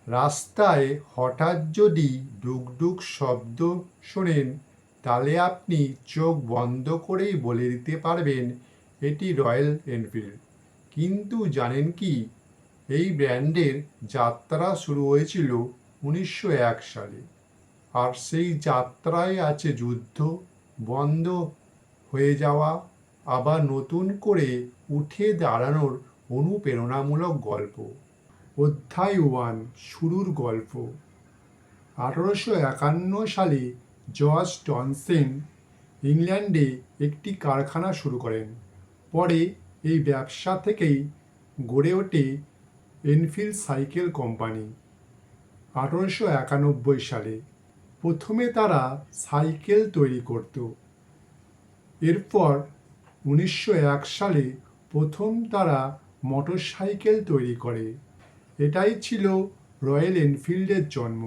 রাস্তায় হঠাৎ যদি ডুগডুগ শব্দ শোনেন, তাহলে আপনি চোখ বন্ধ করেই বলে দিতে পারবেন এটি রয়্যাল এনফিল্ড। কিন্তু জানেন কি, এই ব্র্যান্ডের যাত্রা শুরু হয়েছিল 1901 সালে। আর সেই যাত্রায় আছে যুদ্ধ, বন্ধ হয়ে যাওয়া, আবার নতুন করে উঠে দাঁড়ানোর অনুপ্রেরণামূলক গল্প। অধ্যায় 1, শুরুর গল্প। 1851 সালে জর্জ টনসেন ইংল্যান্ডে একটি কারখানা শুরু করেন। পরে এই ব্যবসা থেকেই গড়ে ওঠে এনফিল্ড সাইকেল কোম্পানি। 1891 সালে প্রথমে তারা সাইকেল তৈরি করত। এরপর 1901 সালে প্রথম তারা মোটরসাইকেল তৈরি করে। এটাই ছিল রয়্যাল এনফিল্ডের জন্ম।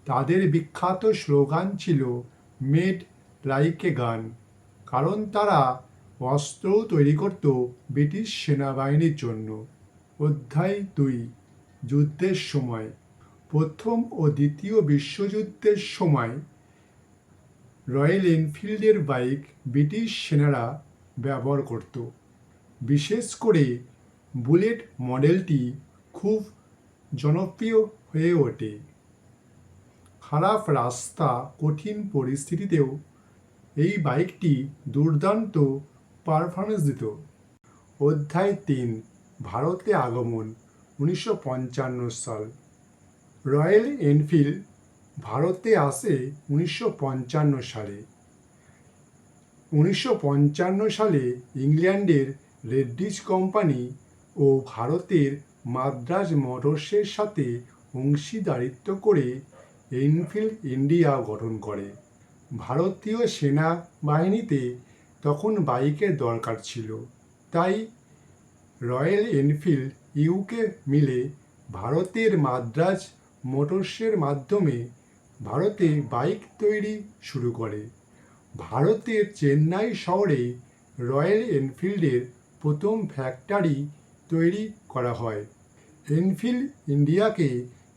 তাদের বিখ্যাত স্লোগান ছিল মেড লাইক এ গান, কারণ তারা অস্ত্রও তৈরি করত ব্রিটিশ সেনাবাহিনীর জন্য। অধ্যায় 2, যুদ্ধের সময়। প্রথম ও দ্বিতীয় বিশ্বযুদ্ধের সময় রয়্যাল এনফিল্ডের বাইক ব্রিটিশ সেনারা ব্যবহার করত। বিশেষ করে বুলেট মডেলটি খুব জনপ্রিয় হয়ে ওঠে। খারাপ রাস্তা, কঠিন পরিস্থিতিতেও এই বাইকটি দুর্দান্ত পারফরমেন্স দিত। অধ্যায় 3, ভারতে আগমন। 1955 সাল। রয়্যাল এনফিল্ড ভারতে আসে 1955 সালে। 1955 সালে ইংল্যান্ডের রেড্ডিচ কোম্পানি ও ভারতের মাদ্রাজ মোটরসের সাথে অংশীদারিত্ব করে এনফিল্ড ইন্ডিয়া গঠন করে। ভারতীয় সেনাবাহিনীতে তখন বাইকের দরকার ছিল, তাই রয়্যাল এনফিল্ড ইউকে মিলে ভারতের মাদ্রাজ মোটরসের মাধ্যমে ভারতে বাইক তৈরি শুরু করে। ভারতের চেন্নাই শহরে রয়্যাল এনফিল্ডের প্রথম ফ্যাক্টরি তৈরি করা হয়। এনফিল্ড ইন্ডিয়াকে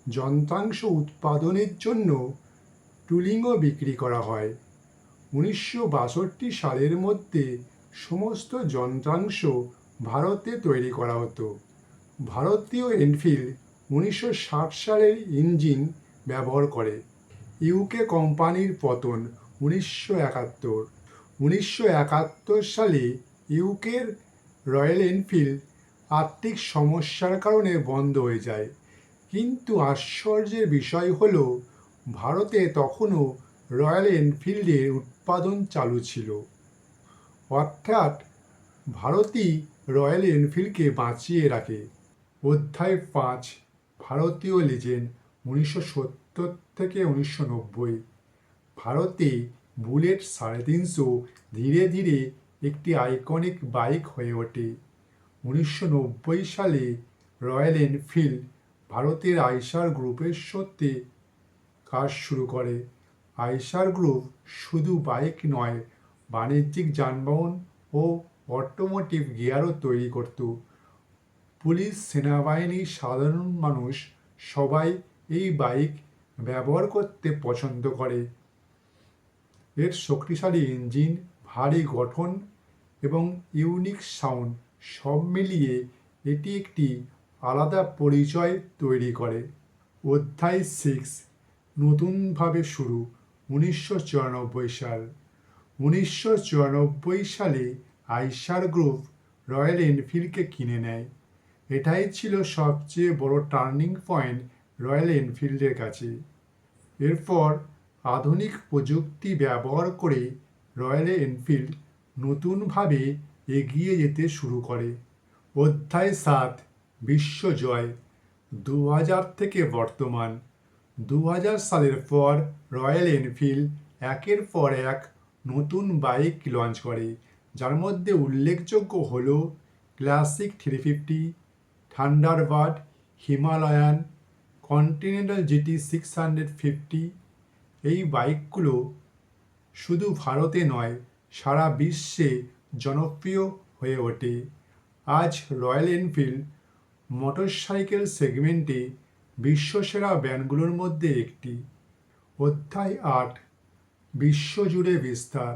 যন্ত্রাংশ উৎপাদনের জন্য টুলিংও বিক্রি করা হয়। 1962 সালের মধ্যে সমস্ত যন্ত্রাংশ ভারতে তৈরি করা হতো। ভারতীয় এনফিল্ড 1960 সালের ইঞ্জিন ব্যবহার করে। ইউকে কোম্পানির পতন 1971। 1971 সালে ইউকের রয়্যাল এনফিল্ড আর্থিক সমস্যার কারণে বন্ধ হয়ে যায়। কিন্তু আশ্চর্যের বিষয় হল, ভারতে তখনও রয়্যাল এনফিল্ডের উৎপাদন চালু ছিল। অর্থাৎ ভারতই রয়্যাল এনফিল্ডকে বাঁচিয়ে রাখে। অধ্যায় 5, ভারতীয় লিজেন্ড। 1970 থেকে 1990। ভারতে বুলেট 350 ধীরে ধীরে একটি আইকনিক বাইক হয়ে ওঠে। 1990 সালে রয়্যাল এনফিল্ড ভারতের আইসার গ্রুপের সাথে কাজ শুরু করে। আইসার গ্রুপ শুধু বাইক নয়, বাণিজ্যিক যানবাহন ও অটোমোটিভ গিয়ারও তৈরি করত। পুলিশ, সেনাবাহিনী, সাধারণ মানুষ সবাই এই বাইক ব্যবহার করতে পছন্দ করে। এর শক্তিশালী ইঞ্জিন, ভারী গঠন এবং ইউনিক সাউন্ড সব মিলিয়ে এটি একটি আলাদা পরিচয় তৈরি করে। অধ্যায় 6, নতুনভাবে শুরু। 1994 সাল। 1994 সালে আইসার গ্রুপ রয়্যাল এনফিল্ডকে কিনে নেয়। এটাই ছিল সবচেয়ে বড় টার্নিং পয়েন্ট রয়্যাল এনফিল্ডের কাছে। এরপর আধুনিক প্রযুক্তি ব্যবহার করে রয়্যাল এনফিল্ড নতুনভাবে এগিয়ে যেতে শুরু করে। অধ্যায় 7, বিশ্বজয়। 2000 থেকে বর্তমান। 2000 সালের পর রয়্যাল এনফিল্ড একের পর এক নতুন বাইক লঞ্চ করে, যার মধ্যে উল্লেখযোগ্য হল classic 350, Thunderbird, Himalayan, continental GT 650। এই বাইকগুলো শুধু ভারতে নয়, সারা বিশ্বে জনপ্রিয় হয়ে ওঠে। আজ রয়্যাল এনফিল্ড মোটরসাইকেল সেগমেন্টে বিশ্বসেরা ব্র্যান্ডগুলোর মধ্যে একটি। অধ্যায় 8, বিশ্বজুড়ে বিস্তার।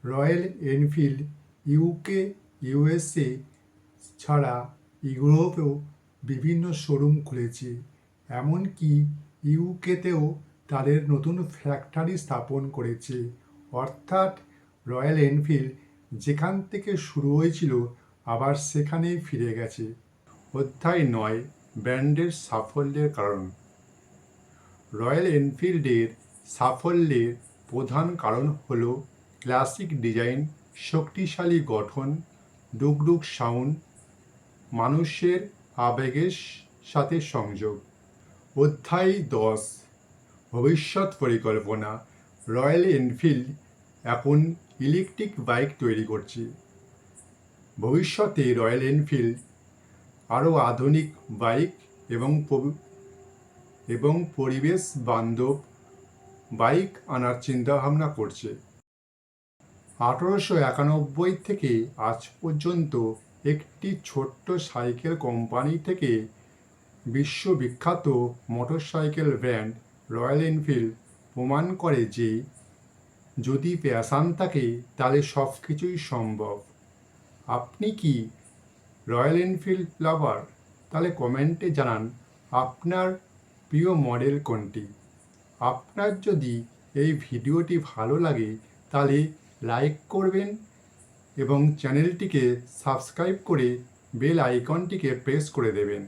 রয়্যাল এনফিল্ড ইউকে, ইউএসএ ছাড়া ইউরোপেও বিভিন্ন শোরুম খুলেছে। এমনকি ইউকেতেও তাদের নতুন ফ্যাক্টরি স্থাপন করেছে। অর্থাৎ রয়্যাল এনফিল্ড যেখান থেকে শুরু হয়েছিল আবার সেখানেই ফিরে গেছে। অধ্যায় 9, ব্র্যান্ডের সাফল্যের কারণ। রয়্যাল এনফিল্ডের সাফল্যের প্রধান কারণ হল ক্লাসিক ডিজাইন, শক্তিশালী গঠন, ডুগডুগ সাউন্ড, মানুষের আবেগের সাথে সংযোগ। অধ্যায় 10, ভবিষ্যৎ পরিকল্পনা। রয়্যাল এনফিল্ড এখন ইলেকট্রিক বাইক তৈরি করছে। ভবিষ্যতে রয়্যাল এনফিল্ড আরও আধুনিক বাইক এবং পরিবেশ বান্ধব বাইক আনার চিন্তাভাবনা করছে। 1891 থেকে আজ পর্যন্ত একটি ছোট্ট সাইকেল কোম্পানি থেকে বিশ্ববিখ্যাত মোটরসাইকেল ব্র্যান্ড রয়্যাল এনফিল্ড প্রমাণ করে যে যদি প্যাশন থাকে তাহলে সব কিছুই সম্ভব। আপনি কি রয়্যাল এনফিল্ড লাভার? তাহলে কমেন্টে জানান আপনার প্রিয় মডেল কোনটি। আপনার যদি এই ভিডিওটি ভালো লাগে তাহলে লাইক করবেন এবং চ্যানেলটিকে সাবস্ক্রাইব করে বেল আইকনটিকে প্রেস করে দেবেন।